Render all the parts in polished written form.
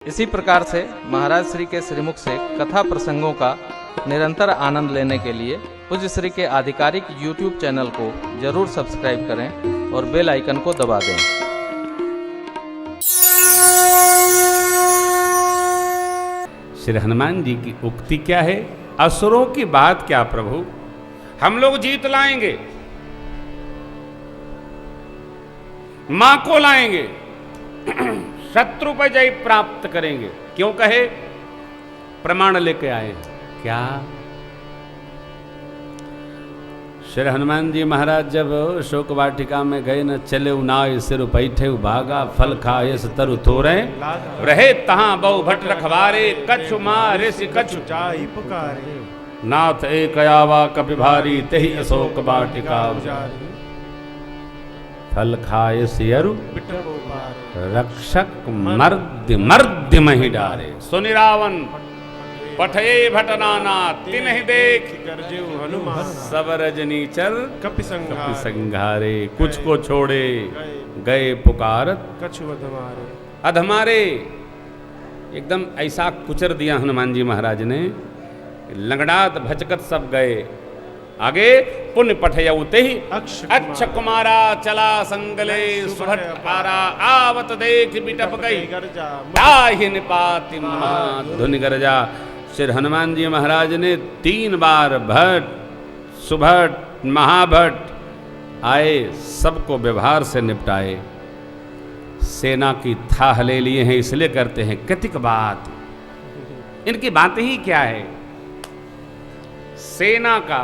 इसी प्रकार से महाराज श्री के श्रीमुख से कथा प्रसंगों का निरंतर आनंद लेने के लिए पूज्य श्री के आधिकारिक YouTube चैनल को जरूर सब्सक्राइब करें और बेल आइकन को दबा दें। श्री हनुमान जी की उक्ति क्या है? असुरों की बात क्या प्रभु, हम लोग जीत लाएंगे, मां को लाएंगे, शत्रु पर जय प्राप्त करेंगे। क्यों कहे? प्रमाण लेके आए। क्या? श्री हनुमान जी महाराज जब शोक वाटिका में गए न चले उनाय सिर बैठे भागा फल खाए तरु तोरे रहे तहां बहु भट रखवारे कछु मारे से कछु जाई पुकारे नाथ एक आवा कपि भारी तेहि अशोक वाटिका फल खाए सियरु रक्षक मर्द मर्द मही डारे सुनि रावण पठये भटनाना तिन्हि देख गरजेउ हनुमान सब रजनीचर कपि संघारे कुछ को छोड़े गए पुकारत कछु अधमारे। अधमारे एकदम ऐसा कुचर दिया हनुमान जी महाराज ने, लंगड़ात भचकत सब गए। आगे पुण्य पठयऊ तेहि अक्ष कुमारा चला संगले सुभट पारा आवत देख बिटप गई ताहि निपाति धुनि गरजा। श्री हनुमान जी महाराज ने 3 बार भट सुभट महाभट आए, सबको व्यवहार से निपटाए। सेना की थाह ले लिए हैं, इसलिए करते हैं कतिक बात। इनकी बातें ही क्या है? सेना का,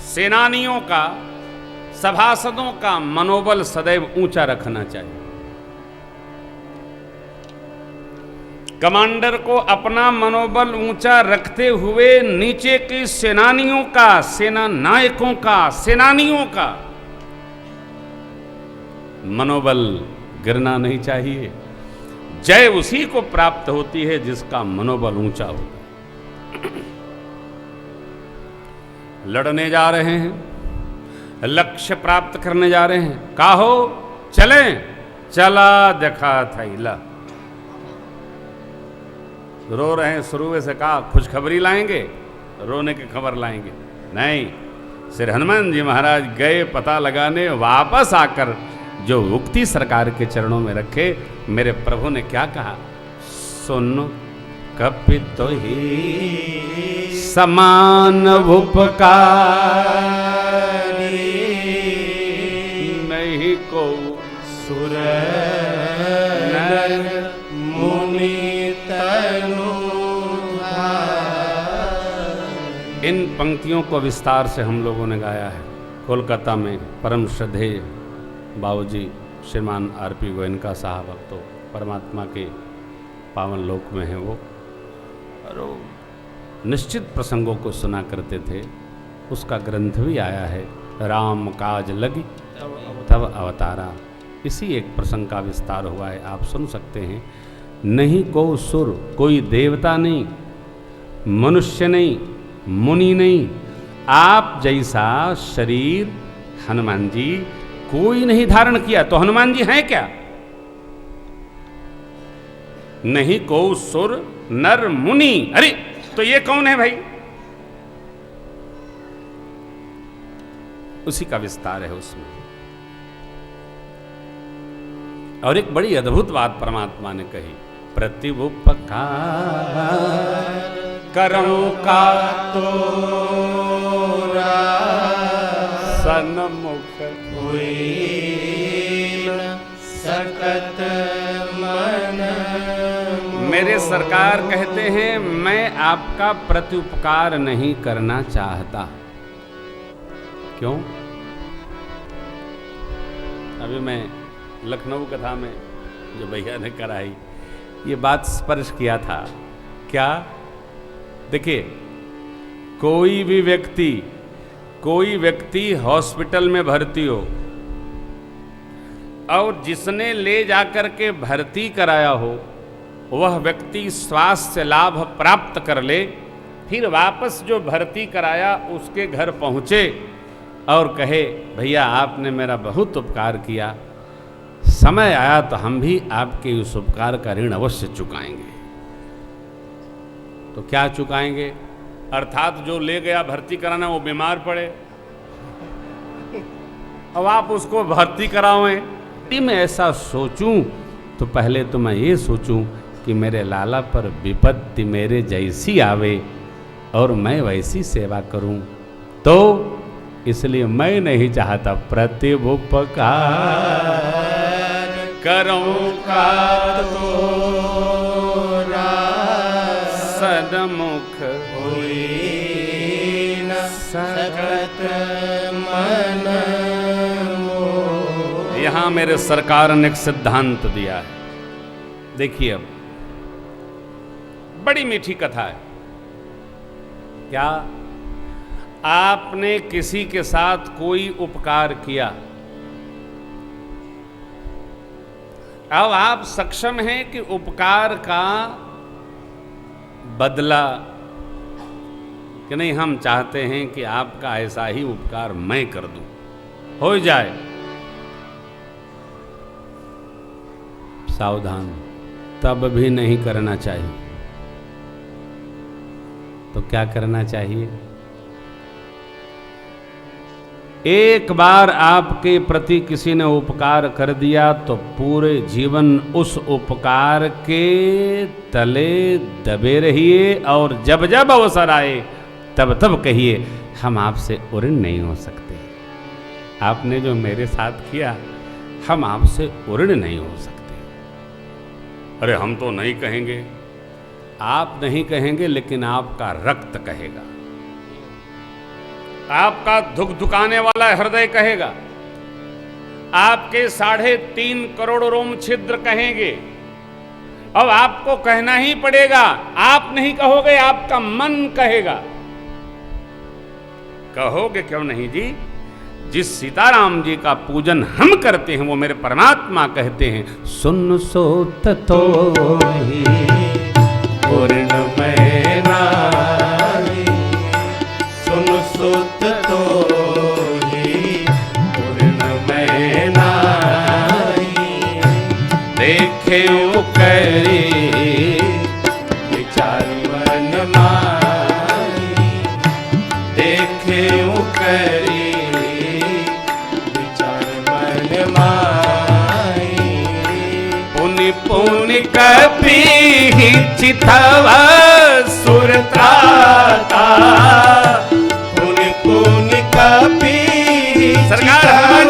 सेनानियों का, सभासदों का मनोबल सदैव ऊंचा रखना चाहिए। कमांडर को अपना मनोबल ऊंचा रखते हुए नीचे के सेनानियों का, सेना नायकों का, सेनानियों का मनोबल गिरना नहीं चाहिए। जय उसी को प्राप्त होती है जिसका मनोबल ऊंचा होगा। लड़ने जा रहे हैं, लक्ष्य प्राप्त करने जा रहे हैं, काहो चलें, चला देखा थैला। रो रहे हैं, शुरू से कहा खुशखबरी लाएंगे, रोने की खबर लाएंगे नहीं। श्री हनुमान जी महाराज गए पता लगाने, वापस आकर जो उक्ति सरकार के चरणों में रखे। मेरे प्रभु ने क्या कहा? सुन कपि तो ही समान उपकारी नहीं को सुर नर मुनि तनु। इन पंक्तियों को विस्तार से हम लोगों ने गाया है। कोलकाता में परम श्रद्धेय बाबूजी श्रीमान आरपी गोयनका साहब अब तो परमात्मा के पावन लोक में हैं वो, और वो निश्चित प्रसंगों को सुना करते थे। उसका ग्रंथ भी आया है, राम काज लगी तब अवतारा। इसी एक प्रसंग का विस्तार हुआ है, आप सुन सकते हैं। नहीं को सुर, कोई देवता नहीं, मनुष्य नहीं, मुनि नहीं, आप जैसा शरीर हनुमान जी कोई नहीं धारण किया, तो हनुमान जी हैं क्या? नहीं को सुर नर मुनि। अरे तो ये कौन है भाई? उसी का विस्तार है उसमें। और एक बड़ी अद्भुत बात परमात्मा ने कही, प्रतिउपकार करऊं का तोरा सन्मुख हुई सकत मन। मेरे सरकार कहते हैं मैं आपका प्रत्युपकार नहीं करना चाहता। क्यों? अभी मैं लखनऊ कथा में जो भैया ने कराई, ये बात स्पर्श किया था। क्या? देखिए, कोई व्यक्ति हॉस्पिटल में भर्ती हो और जिसने ले जाकर के भर्ती कराया हो वह व्यक्ति स्वास्थ्य लाभ प्राप्त कर ले, फिर वापस जो भर्ती कराया उसके घर पहुँचे और कहे भैया आपने मेरा बहुत उपकार किया, समय आया तो हम भी आपके उस उपकार का ऋण अवश्य चुकाएंगे। तो क्या चुकाएंगे? अर्थात जो ले गया भर्ती कराना वो बीमार पड़े, अब आप उसको भर्ती करावें। यदि मैं ऐसा सोचूं तो पहले तो मैं ये सोचूं कि मेरे लाला पर विपत्ति मेरे जैसी आवे और मैं वैसी सेवा करूं, तो इसलिए मैं नहीं चाहता प्रतिभुपकार करूं का तोरा सन्मुख हुई न सकत मन मोह। यहां मेरे सरकार ने एक सिद्धांत दिया है। देखिए, अब बड़ी मीठी कथा है। क्या आपने किसी के साथ कोई उपकार किया, अब आप सक्षम हैं कि उपकार का बदला कि नहीं, हम चाहते हैं कि आपका ऐसा ही उपकार मैं कर दूं, हो जाए। सावधान, तब भी नहीं करना चाहिए। तो क्या करना चाहिए? एक बार आपके प्रति किसी ने उपकार कर दिया तो पूरे जीवन उस उपकार के तले दबे रहिए, और जब जब अवसर आए तब तब कहिए हम आपसे ऋणी नहीं हो सकते। आपने जो मेरे साथ किया, हम आपसे ऋणी नहीं हो सकते। अरे हम तो नहीं कहेंगे। आप नहीं कहेंगे, लेकिन आपका रक्त कहेगा, आपका धुकधुकाने वाला हृदय कहेगा, आपके 3.5 करोड़ रोम छिद्र कहेंगे। अब आपको कहना ही पड़ेगा, आप नहीं कहोगे, आपका मन कहेगा। कहोगे क्यों नहीं जी? जिस सीताराम जी का पूजन हम करते हैं वो मेरे परमात्मा कहते हैं, सुन सोत तो ही पूर्णमय नारी, सुन सुत तो ही पूर्णमय नारी। देखे करी विचार मन मारी, देखे करी विचार मन मारी। पुनि पुनि कपि चितव सुरत्राता, पुनि पुनि कपि सरकार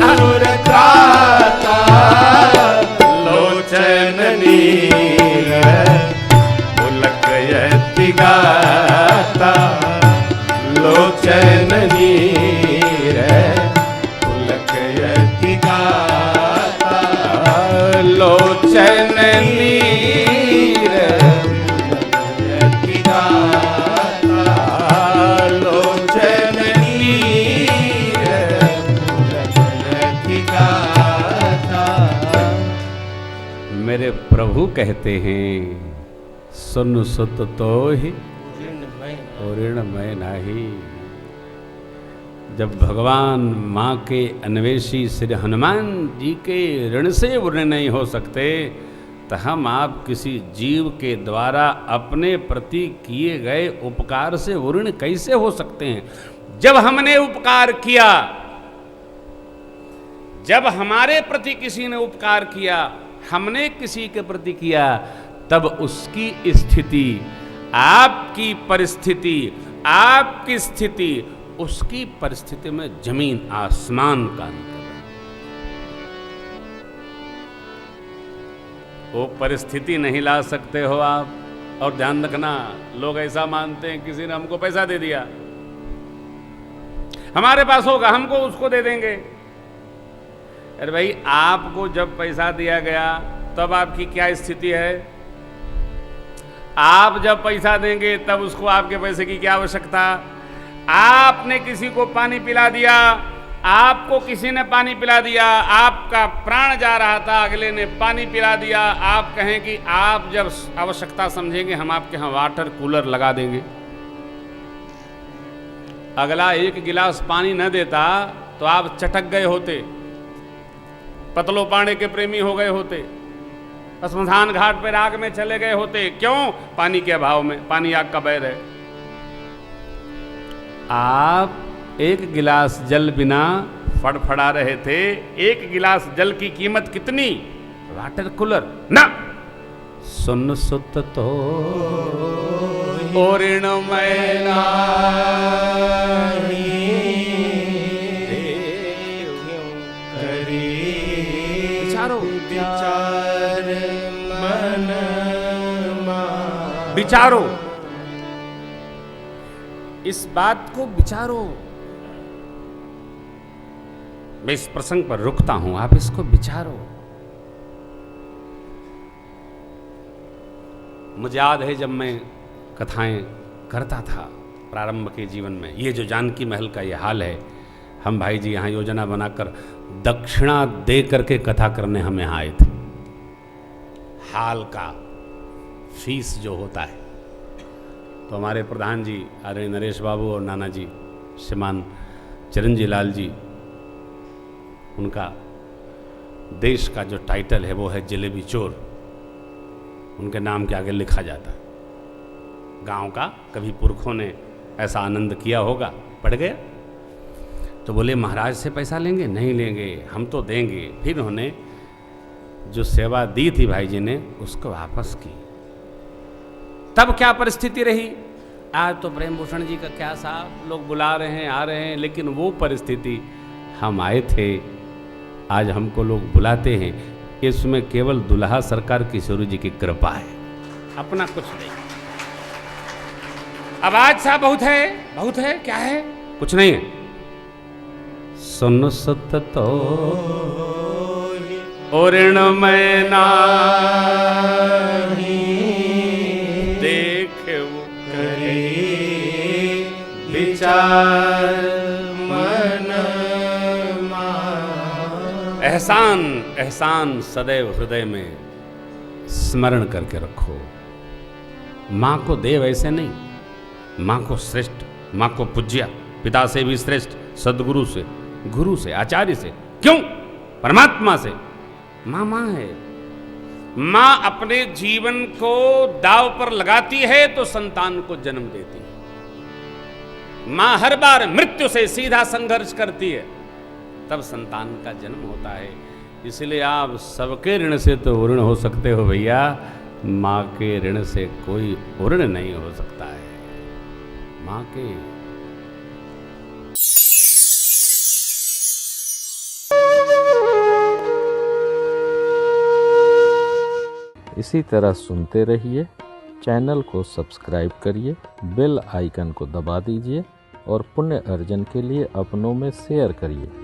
सुरत्राता। लोचन नीर पुलकयति गाता, लोचन नीर पुलकयति गाता। लोचन नीर पुलकयति गाता, लोचन नीर पुलकयति गाता। मेरे प्रभु कहते हैं, सुन सुत तो ही ऋणमय नाही। जब भगवान माँ के अन्वेषी श्री हनुमान जी के ऋण से ऋणी नहीं हो सकते, तो हम आप किसी जीव के द्वारा अपने प्रति किए गए उपकार से ऋणी कैसे हो सकते हैं? जब हमने उपकार किया, जब हमारे प्रति किसी ने उपकार किया, हमने किसी के प्रति किया, तब उसकी स्थिति, आपकी परिस्थिति, आपकी स्थिति, उसकी परिस्थिति में जमीन आसमान का अंतर है। वो परिस्थिति नहीं ला सकते हो आप। और ध्यान रखना, लोग ऐसा मानते हैं किसी ने हमको पैसा दे दिया, हमारे पास होगा, हमको उसको दे देंगे। अरे भाई, आपको जब पैसा दिया गया तब आपकी क्या स्थिति है? आप जब पैसा देंगे तब उसको आपके पैसे की क्या आवश्यकता? आपने किसी को पानी पिला दिया, आपको किसी ने पानी पिला दिया, आपका प्राण जा रहा था, अगले ने पानी पिला दिया। आप कहें कि आप जब आवश्यकता समझेंगे हम आपके यहाँ वाटर कूलर लगा देंगे। अगला 1 गिलास पानी न देता तो आप चटक गए होते, पतलो पानी के प्रेमी हो गए होते। स्मशान घाट पर आग में चले गए होते। क्यों? पानी के अभाव में। पानी आग का बैर है। आप एक गिलास जल बिना फड़फड़ा रहे थे। एक गिलास जल की कीमत कितनी? वाटर कूलर ना। सुन सुत तो ऋण मैना विचारो, विचार मन विचारो, इस बात को विचारो। मैं इस प्रसंग पर रुकता हूं, आप इसको विचारो। मुझे याद है जब मैं कथाएं करता था प्रारंभ के जीवन में, ये जो जानकी महल का ये हाल है, हम भाई जी यहाँ योजना बनाकर दक्षिणा दे करके कथा करने हम यहाँ आए थे। हाल का फीस जो होता है, तो हमारे प्रधान जी आदरणीय नरेश बाबू और नाना जी श्रीमान चिरंजी लाल जी, उनका देश का जो टाइटल है वो है जलेबी चोर। उनके नाम के आगे लिखा जाता है। गांव का कभी पुरखों ने ऐसा आनंद किया होगा, पड़ गया। तो बोले महाराज से पैसा लेंगे? नहीं लेंगे, हम तो देंगे। फिर उन्होंने जो सेवा दी थी भाई जी ने उसको वापस की। तब क्या परिस्थिति रही? आज तो प्रेम भूषण जी का क्या साहब, लोग बुला रहे हैं, आ रहे हैं, लेकिन वो परिस्थिति हम आए थे, आज हमको लोग बुलाते हैं, इसमें केवल दुल्हा सरकार किशोरी जी की कृपा है, अपना कुछ नहीं। अब आज साहब बहुत है, बहुत है, क्या है? कुछ नहीं है। सुन सत तो ऋण मैना देख करे विचार मन एहसान, एहसान सदैव हृदय में स्मरण करके रखो। माँ को देव ऐसे नहीं, माँ को श्रेष्ठ, माँ को पूज्य, पिता से भी श्रेष्ठ, सदगुरु से, गुरु से, आचार्य से, क्यों? परमात्मा से। माँ माँ है। माँ अपने जीवन को दांव पर लगाती है तो संतान को जन्म देती है। माँ हर बार मृत्यु से सीधा संघर्ष करती है, तब संतान का जन्म होता है। इसलिए आप सबके ऋण से तो ऋण हो सकते हो भैया, माँ के ऋण से कोई ऋण नहीं हो सकता है। माँ के इसी तरह सुनते रहिए। चैनल को सब्सक्राइब करिए, बेल आइकन को दबा दीजिए और पुण्य अर्जन के लिए अपनों में शेयर करिए।